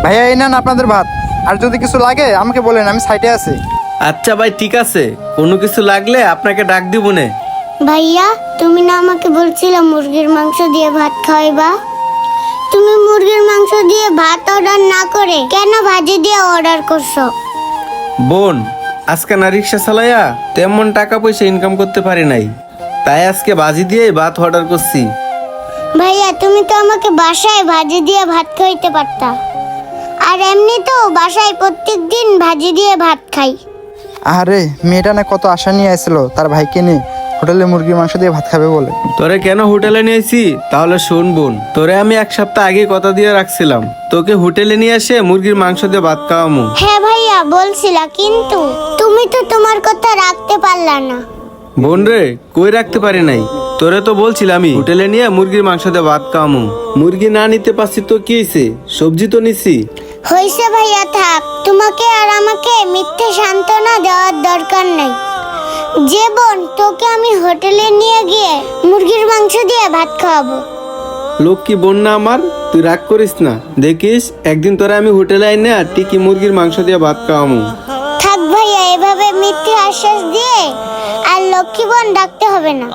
ভাইয়া এই নেন আপনাদের ভাত। আর যদি কিছু লাগে আমাকে বলেন, আমি সাইডে আছি। আচ্ছা ভাই, ঠিক আছে, কোনো কিছু লাগলে আপনাকে ডাক দিব নে। ভাইয়া, তুমি না আমাকে বলছিলে মুরগির মাংস দিয়ে ভাত খাওয়াইবা? তুমি মুরগির মাংস দিয়ে ভাত অর্ডার না করে কেন ভাজি দিয়ে অর্ডার করছো? বোন, আজকে না রিক্সা চালাইয়া তেমন টাকা পয়সা ইনকাম করতে পারি নাই, তাই আজকে বাজি দিয়ে ভাত অর্ডার করছি। ভাইয়া, তুমি তো আমাকে বাসায় ভাজি দিয়ে ভাত খাইতে পারতা। আর এমনি তো বাসায় প্রত্যেকদিন ভাজি দিয়ে ভাত খাই। আরে মেয়েটা না কত আশা নিয়ে আসছিল তার ভাইকে নিয়ে হোটেলে মুরগির মাংস দিয়ে ভাত খাবে বলে। তোরে কেন হোটেলে নিয়েছি তাহলে শোন বোন, তোরে আমি 1 সপ্তাহ আগে কথা দিয়ে রাখছিলাম তোকে হোটেলে নিয়ে এসে মুরগির মাংস দিয়ে ভাত খাওয়ামু। হ্যাঁ ভাইয়া, বলছিলা, কিন্তু তুমি তো তোমার কথা রাখতে পারলা না। বোন রে, কই রাখতে পারি নাই, তোরে তো বলছিলাম আমি হোটেলে নিয়ে মুরগির মাংস দিয়ে ভাত খাওয়ামু। মুরগি না নিতে পারছি তো কি হয়েছে, সবজি তো নিছি। হইছে ভাইয়া, থাক। তোমাকে আর আমাকে মিথ্যে সান্ত্বনা দেওয়ার দরকার নেই। যে বোন, তোকে আমি হোটেলে নিয়ে গিয়ে মুরগির মাংস দিয়ে ভাত খাওয়াবো। লক্ষ্মী বোন না আমার, তুই রাগ করিস না। দেখিস একদিন তোরা আমি হোটেলে আইনে আর টিকি মুরগির মাংস দিয়ে ভাত খাওয়ামু। থাক ভাইয়া, এভাবে মিথ্যে আশ্বাস দিয়ে আর লক্ষ্মী বোন ডাকতে হবে না।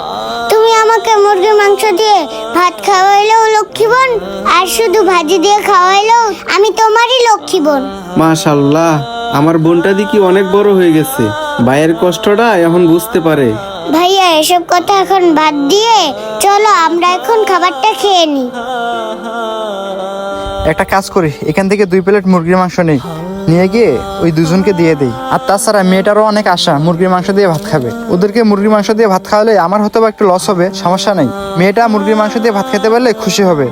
তুমি আমাকে মুরগির মাংস দিয়ে ভাত খাওয়াইলেও লক্ষ্মী বোন, আর শুধু ভাজি দিয়ে খাওয়াইলেও আমি তোমারই লক্ষ্মী বোন। মাশাল্লাহ, আমার বোনটা দেখি অনেক বড় হয়ে গেছে, ভাইয়ের কষ্টটা এখন বুঝতে পারে। ভাইয়া, এসব কথা এখন বাদ দিয়ে চলো আমরা এখন খাবারটা খেয়ে নিই। একটা কাজ করি, এখান থেকে 2 প্লেট মুরগির মাংস নেই, নিয়ে গিয়ে ওই দুজনকে দিয়ে দেই। আর তাছাড়া মেয়েটারও অনেক আশা মুরগির মাংস দিয়ে ভাত খাবে। ওদেরকে মুরগির মাংস দিয়ে ভাত খাওয়ালে আমার হয়তো বা একটু লস হবে, সমস্যা নেই। মেয়েটা মুরগির মাংস দিয়ে ভাত খেতে পারলে খুশি হবে।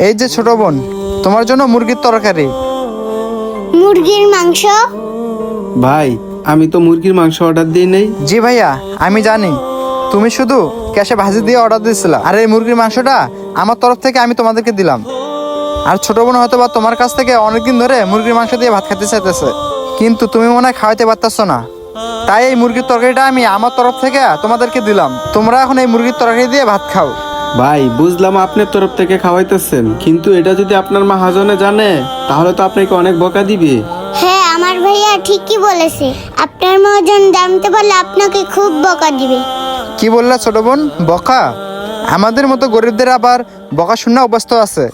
এই যে ছোট বোন, তোমার জন্য মুরগির তরকারি। মুরগির মাংস? ভাই, আমি তো মুরগির মাংস অর্ডার দিই নাই। জি ভাইয়া, আমি জানি তুমি শুধু ক্যাশে ভাজি দিয়ে অর্ডার দিয়েছিলা, আর এই মুরগির মাংসটা আমার তরফ থেকে আমি তোমাদেরকে দিলাম। আর ছোট বোন হয়তো বা তোমার কাছ থেকে অনেকদিন ধরে মুরগির মাংস দিয়ে ভাত খেতে চাইতেছে, কিন্তু তুমি মনে হয় খাওয়াইতে পারতেছো না, তাই এই মুরগির তরকারিটা আমি আমার তরফ থেকে তোমাদেরকে দিলাম। তোমরা এখন এই মুরগির তরকারি দিয়ে ভাত খাও। ভাই, বুঝলাম আপনার তরফ থেকে খাওয়াইতেছেন, কিন্তু এটা যদি আপনার মহাজনে জানে তাহলে তো আপনাকে অনেক বকা দিবে। হ্যাঁ, আমার ভাইয়া ঠিকই বলেছে। আপনার মহাজন জানতে পারলে আপনাকে খুব বকা দিবে। কি বললা ছোট বোন? বকা? আমাদের মতো গরিবদের আবার বকা শূন্য অভ্যস্ত আছে।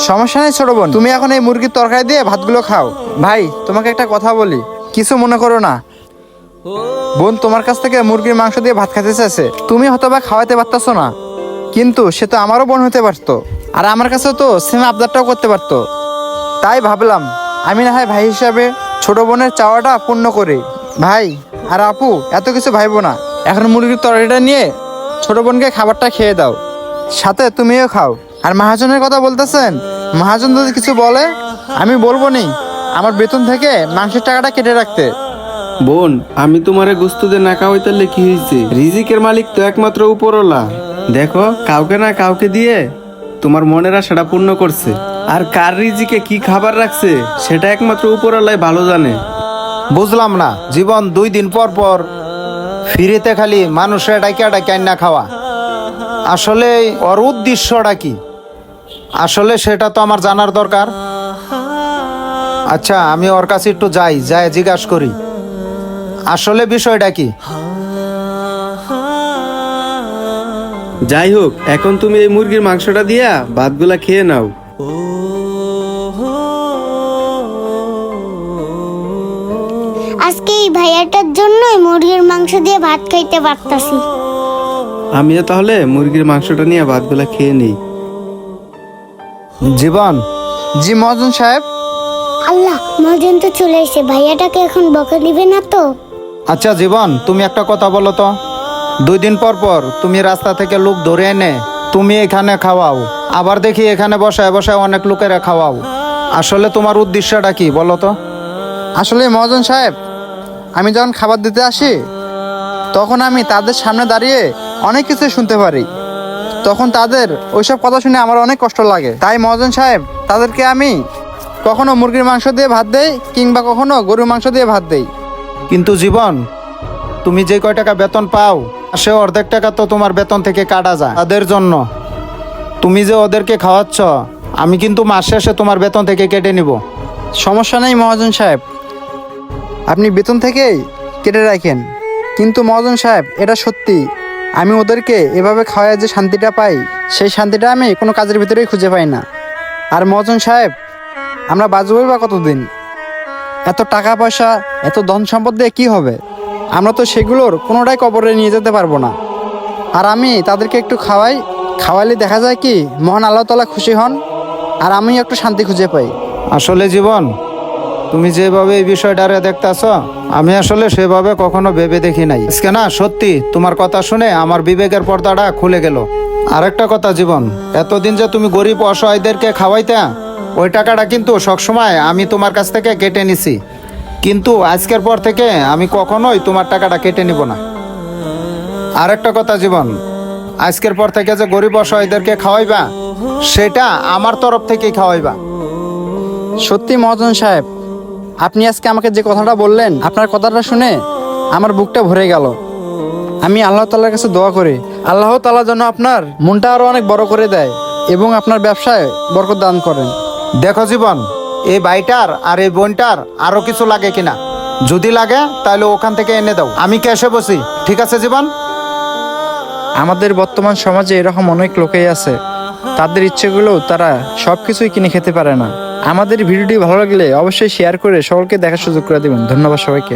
সমস্যা নেই ছোট বোন, তুমি এখন এই মুরগির তরকারি দিয়ে ভাতগুলো খাও। ভাই, তোমাকে একটা কথা বলি, কিছু মনে করো না। বোন তোমার কাছ থেকে মুরগির মাংস দিয়ে ভাত খেতে চাইছে, তুমি হয়তো বা খাওয়াতে পারতেছো না, কিন্তু সে তো আমারও বোন হতে পারতো, আর আমার কাছে তো সেম আবদারটাও করতে পারতো। তাই ভাবলাম আমি না হয় ভাই হিসাবে ছোট বোনের চাওয়াটা পূর্ণ করি। ভাই আর আপু, এত কিছু ভাইবো না, এখন মুরগির তরকারিটা নিয়ে ছোট বোনকে খাবারটা খেয়ে দাও, সাথে তুমিও খাও। আর মহাজনের কথা বলতেছেন, মহাজন যদি কিছু বলে আমি বলবো নি আমার বেতন থেকে মাংসের টাকাটা কেটে রাখতে। বোন, আমি তোমারে গোস্ত দিয়ে না খাওয়াইতালে কি হয়েছে, রিজিকের মালিক তো একমাত্র উপরওয়ালা। দেখো, কাউকে না কাউকে দিয়ে তোমার মনের আশাটা পূর্ণ করছে, আর কার রিজিকে কি খাবার রাখছে সেটা একমাত্র উপরওয়ালাই ভালো জানে। বুঝলাম না জীবন, 2 দিন পর পর ফিরিতে খালি মানুষের ডাইকা ডাইকা না খাওয়া, আসলে ওর উদ্দেশ্যটা কি? আসলে সেটা তো আমার জানার দরকার। আচ্ছা, আমি ওর কাছে একটু যাই, জিজ্ঞাসা করি আসলে বিষয়টা কি। যাই হোক, এখন তুমি এই মুরগির মাংসটা দিয়া ভাতগুলা খেয়ে নাও। আজকে এই ভাইয়াটার জন্যই মুরগির মাংস দিয়ে ভাত খাইতে পারতাছি। আমিও তাহলে মুরগির মাংসটা নিয়ে ভাতগুলা খেয়ে নিই। জীবন, জি মহাজন সাহেব। আল্লাহ, মহাজন তো চলে এসে, ভাইয়াটাকে এখন বকা দিবে না তো? আচ্ছা জীবন, তুমি একটা কথা বলো তো, 2 দিন পর পর তুমি রাস্তা থেকে লোক ধরে এনে তুমি এখানে খাওয়াও, আবার দেখি এখানে বসায় বসায় অনেক লোকেরা খাওয়াও, আসলে তোমার উদ্দেশ্যটা কি বলো তো? আসলে মহাজন সাহেব, আমি যখন খাবার দিতে আসি তখন আমি তাদের সামনে দাঁড়িয়ে অনেক কিছু শুনতে পারি, তখন তাদের ওইসব কথা শুনে আমার অনেক কষ্ট লাগে। তাই মহাজন সাহেব, তাদেরকে আমি কখনো মুরগির মাংস দিয়ে ভাত দেই, কিংবা কখনো গরুর মাংস দিয়ে ভাত দেই। কিন্তু জীবন, তুমি যে কয় টাকা বেতন পাও সে অর্ধেক টাকা তো তোমার বেতন থেকে কাটা যায় তাদের জন্য। তুমি যে ওদেরকে খাওয়াচ্ছ, আমি কিন্তু মাস শেষে তোমার বেতন থেকে কেটে নিব। সমস্যা নেই মহাজন সাহেব, আপনি বেতন থেকেই কেটে রাখেন। কিন্তু মহাজন সাহেব, এটা সত্যি, আমি ওদেরকে এভাবে খাওয়ায় যে শান্তিটা পাই, সেই শান্তিটা আমি কোনো কাজের ভিতরেই খুঁজে পাই না। আর মহাজন সাহেব, আমরা বাঁচবই বা কতদিন? এত টাকা পয়সা, এত ধন সম্পদ দিয়ে কী হবে? আমরা তো সেগুলোর কোনোটাই কবরে নিয়ে যেতে পারবো না। আর আমি তাদেরকে একটু খাওয়াইলে দেখা যায় কি মহান আল্লাহ তাআলা খুশি হন, আর আমি একটু শান্তি খুঁজে পাই। আসলে জীবন, তুমি যেভাবে এই বিষয়টারে দেখতেছ, আমি আসলে সেভাবে কখনো ভেবে দেখি নাই। আজকে না সত্যি তোমার কথা শুনে আমার বিবেকের পর্দাটা খুলে গেল। আরেকটা কথা জীবন, এতদিন যে তুমি গরিব অসহায়দেরকে খাওয়াইতা, ওই টাকাটা কিন্তু সবসময় আমি তোমার কাছ থেকে কেটে নিছি। কিন্তু আজকের পর থেকে আমি কখনোই তোমার টাকাটা কেটে নিব না। আরেকটা কথা জীবন, আজকের পর থেকে যে গরিব অসহায়দেরকে খাওয়াইবা, সেটা আমার তরফ থেকেই খাওয়াইবা। সত্যি মহাজন সাহেব, আপনি আজকে আমাকে যে কথাটা বললেন, আপনার কথাটা শুনে আমার বুকটা ভরে গেল। আমি আল্লাহ তাআলার কাছে দোয়া করি, আল্লাহ তাআলা যেন আপনার মনটা আরো অনেক বড় করে দেয় এবং আপনার ব্যবসায় বরকত দান করেন। দেখো জীবন, এই ভাইটার আর এই বোনটার আরো কিছু লাগে কিনা, যদি লাগে তাহলে ওখান থেকে এনে দাও, আমি ক্যাশে বসি। ঠিক আছে জীবন? আমাদের বর্তমান সমাজে এরকম অনেক লোকেই আছে, তাদের ইচ্ছেগুলোও তারা সব কিছুই কিনে খেতে পারে না। আমাদের ভিডিওটি ভালো লাগলে অবশ্যই শেয়ার করে সকলকে দেখার সুযোগ করে দেবেন। ধন্যবাদ সবাইকে।